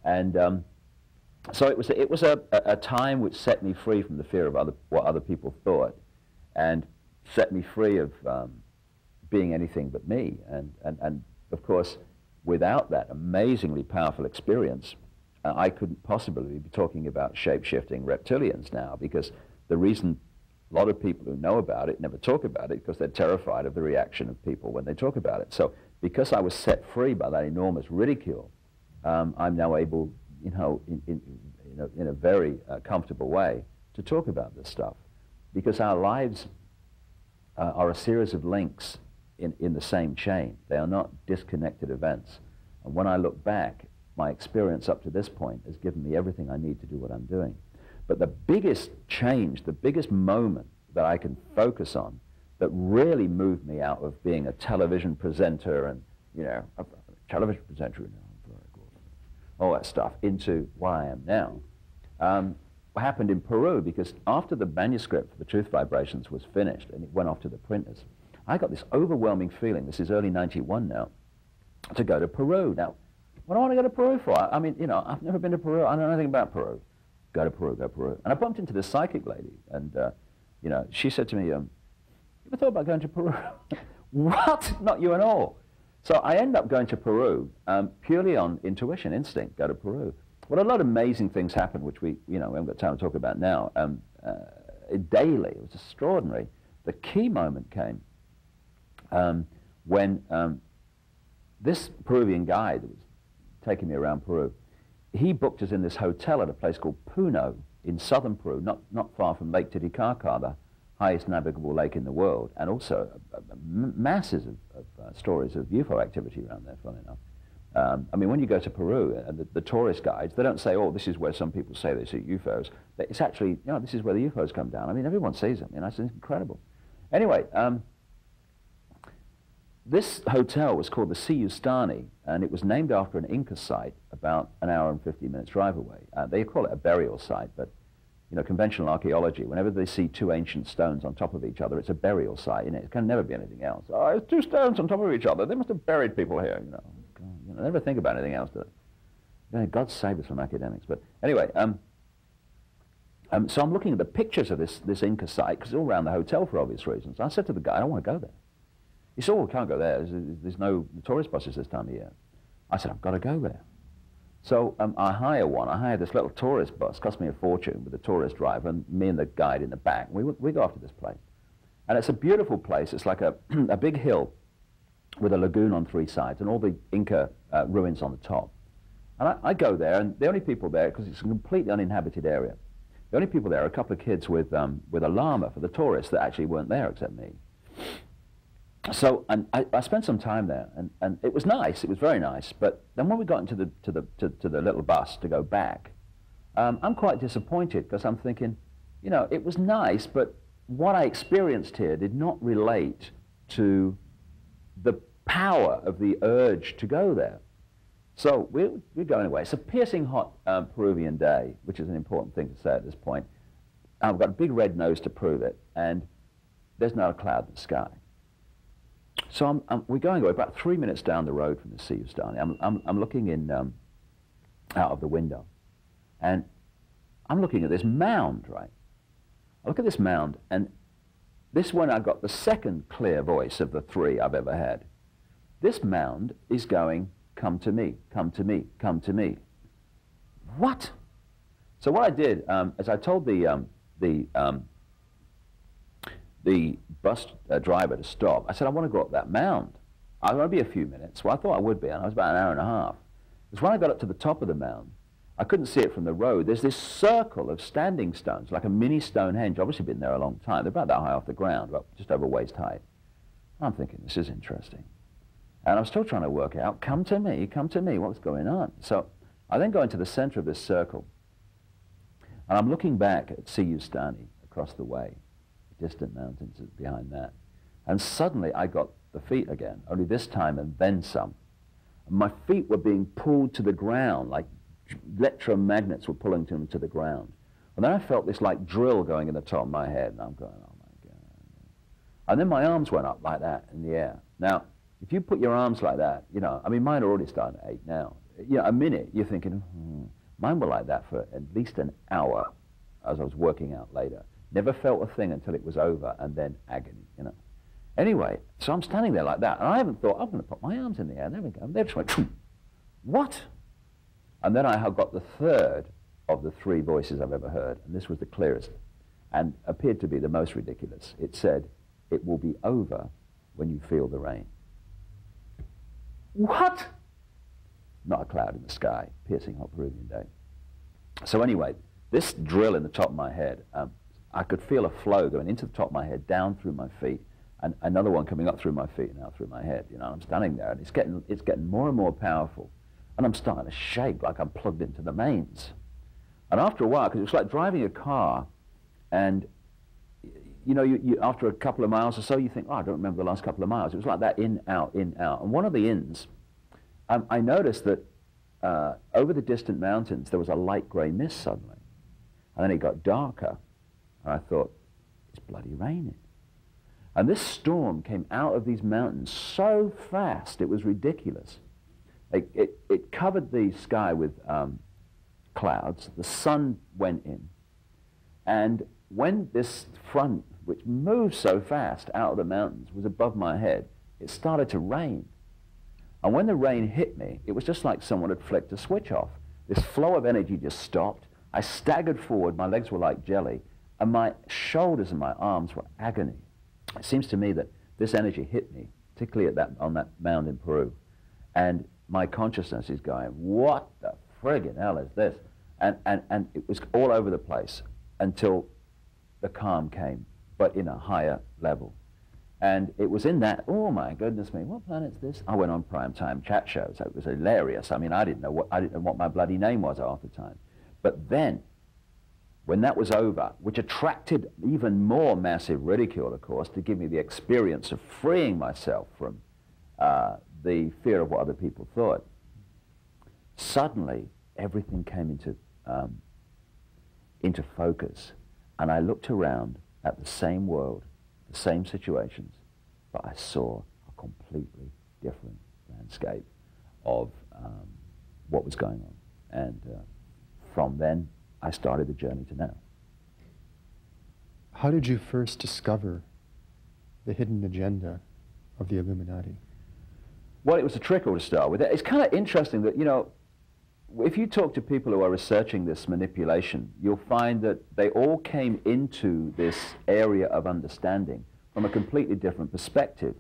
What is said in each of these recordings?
And so it was a time which set me free from the fear of what other people thought, and set me free of being anything but me. And of course, without that amazingly powerful experience, I couldn't possibly be talking about shape-shifting reptilians now, because the reason a lot of people who know about it never talk about it because they're terrified of the reaction of people when they talk about it. So because I was set free by that enormous ridicule, I'm now able, you know, in a very comfortable way to talk about this stuff, because our lives are a series of links in the same chain. They are not disconnected events. And when I look back, my experience up to this point has given me everything I need to do what I'm doing. But the biggest change, the biggest moment that I can focus on that really moved me out of being a television presenter and, you know, a television presenter, you know, all that stuff, into what I am now, happened in Peru, because after the manuscript for the Truth Vibrations was finished and it went off to the printers, I got this overwhelming feeling, this is early '91 now, to go to Peru. Now, what do I want to go to Peru for? I mean, you know, I've never been to Peru. I don't know anything about Peru. Go to Peru, go to Peru. And I bumped into this psychic lady, and, you know, she said to me, you ever thought about going to Peru? What? Not you and all. So I ended up going to Peru purely on intuition, instinct, go to Peru. Well, a lot of amazing things happened, which we haven't got time to talk about now, daily. It was extraordinary. The key moment came when this Peruvian guide that was taking me around Peru, he booked us in this hotel at a place called Puno in southern Peru, not far from Lake Titicaca, the highest navigable lake in the world, and also masses of stories of UFO activity around there, funny enough. I mean, when you go to Peru, the tourist guides, they don't say, oh, this is where some people say they see UFOs. It's actually, you know, this is where the UFOs come down. I mean, everyone sees them, you know, it's incredible. Anyway, this hotel was called the Siyustani, and it was named after an Inca site about an hour and 50 minutes drive away. They call it a burial site, but you know, conventional archaeology, whenever they see two ancient stones on top of each other, it's a burial site. You know, it can never be anything else. Oh, it's two stones on top of each other. They must have buried people here. You know, God, you know, never think about anything else, do they? You know, God save us from academics. But anyway, so I'm looking at the pictures of this Inca site, because it's all around the hotel for obvious reasons. I said to the guy, I don't want to go there. He said, oh, we can't go there. There's no tourist buses this time of year. I said, I've got to go there. So I hire one. I hire this little tourist bus, cost me a fortune, with a tourist driver, and me and the guide in the back. We go off to this place. And it's a beautiful place. It's like a big hill with a lagoon on three sides and all the Inca ruins on the top. And I go there, and the only people there, because it's a completely uninhabited area, the only people there are a couple of kids with a llama for the tourists that actually weren't there except me. So I spent some time there, and it was nice. It was very nice. But then when we got into the little bus to go back, I'm quite disappointed, because I'm thinking, you know, it was nice, but what I experienced here did not relate to the power of the urge to go there. So we're going away. It's a piercing hot Peruvian day, which is an important thing to say at this point. I've got a big red nose to prove it, and there's not a cloud in the sky. So we're going away about 3 minutes down the road from the Siyustani. I'm looking in out of the window, and I'm looking at this mound, right? I look at this mound, and this one I got the second clear voice of the three I've ever had. This mound is going, come to me, come to me, come to me. What? So what I did is I told the bus driver to stop. I said, I want to go up that mound. I want to be a few minutes. Well, I thought I would be, and I was about an hour and a half. Because when I got up to the top of the mound, I couldn't see it from the road. There's this circle of standing stones, like a mini Stonehenge. Obviously been there a long time. They're about that high off the ground, about just over waist height. I'm thinking, this is interesting. And I'm still trying to work out, come to me, what's going on? So I then go into the center of this circle, and I'm looking back at Siyustani across the way, distant mountains behind that. And suddenly I got the feet again, only this time and then some. And my feet were being pulled to the ground, like electromagnets were pulling them to the ground. And then I felt this like drill going in the top of my head, and I'm going, oh my God. And then my arms went up like that in the air. Now, if you put your arms like that, you know, I mean, mine are already starting to ache now. you know, a minute, you're thinking, mine were like that for at least an hour as I was working out later. Never felt a thing until it was over, and then agony, you know. Anyway, so I'm standing there like that, and I haven't thought, I'm going to put my arms in the air. There we go. And they just went, what? And then I have got the third of the three voices I've ever heard, and this was the clearest, and appeared to be the most ridiculous. It said, it will be over when you feel the rain. What? Not a cloud in the sky, piercing hot Peruvian day. So anyway, this drill in the top of my head, I could feel a flow going into the top of my head, down through my feet, and another one coming up through my feet and out through my head. You know, and I'm standing there, and it's getting more and more powerful, and I'm starting to shake like I'm plugged into the mains. And after a while, because it was like driving a car, and you know, after a couple of miles or so, you think, oh, I don't remember the last couple of miles. It was like that, in, out, in, out. And one of the ins, I noticed that over the distant mountains, there was a light grey mist suddenly. And then it got darker, and I thought, it's bloody raining. And this storm came out of these mountains so fast, it was ridiculous. It covered the sky with clouds. The sun went in. And when this front, which moved so fast out of the mountains, was above my head, it started to rain. And when the rain hit me, it was just like someone had flicked a switch off. This flow of energy just stopped. I staggered forward, my legs were like jelly, and my shoulders and my arms were agony. It seems to me that this energy hit me, particularly on that mound in Peru, and my consciousness is going, what the friggin' hell is this? And it was all over the place until the calm came, but in a higher level. And it was in that, oh my goodness me, what planet's this? I went on primetime chat shows. It was hilarious. I mean, I didn't know what my bloody name was half the time. But then, when that was over, which attracted even more massive ridicule, of course, to give me the experience of freeing myself from the fear of what other people thought, suddenly everything came into focus. And I looked around at the same world, the same situations, but I saw a completely different landscape of what was going on. And from then, I started the journey to now. How did you first discover the hidden agenda of the Illuminati? Well, it was a trickle to start with. It's kind of interesting that, you know, if you talk to people who are researching this manipulation, you'll find that they all came into this area of understanding from a completely different perspective.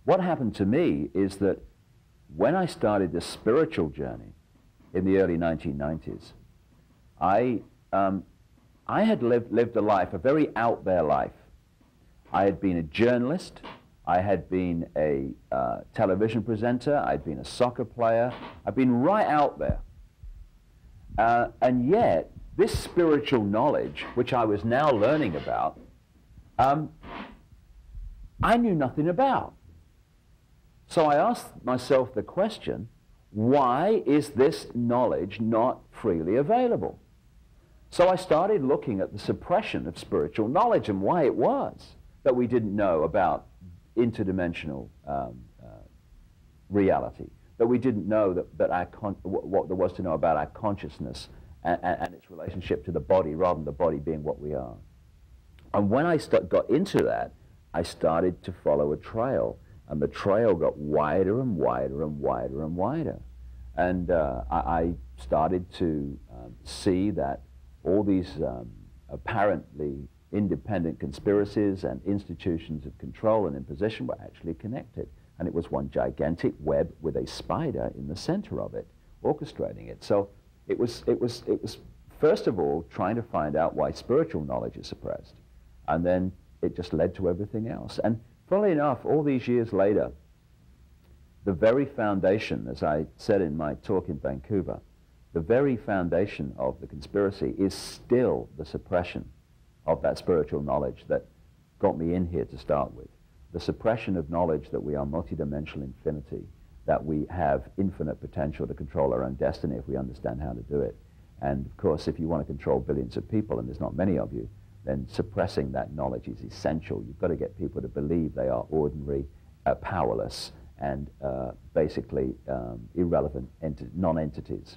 What happened to me is that when I started this spiritual journey in the early 1990s, I had lived a life, a very out there life. I had been a journalist. I had been a television presenter. I'd been a soccer player. I'd been right out there. And yet, this spiritual knowledge, which I was now learning about, I knew nothing about. So I asked myself the question, why is this knowledge not freely available? So I started looking at the suppression of spiritual knowledge and why it was that we didn't know about interdimensional reality, that we didn't know what there was to know about our consciousness and its relationship to the body, rather than the body being what we are. And when I got into that, I started to follow a trail, and the trail got wider and wider and wider and wider. And I started to see that all these apparently independent conspiracies and institutions of control and imposition were actually connected. And it was one gigantic web with a spider in the center of it, orchestrating it. So it was first of all trying to find out why spiritual knowledge is suppressed. And then it just led to everything else. And funnily enough, all these years later, the very foundation, as I said in my talk in Vancouver, the very foundation of the conspiracy is still the suppression of that spiritual knowledge that got me in here to start with. The suppression of knowledge that we are multidimensional infinity, that we have infinite potential to control our own destiny if we understand how to do it. And of course, if you want to control billions of people, and there's not many of you, then suppressing that knowledge is essential. You've got to get people to believe they are ordinary, powerless, and basically irrelevant non-entities.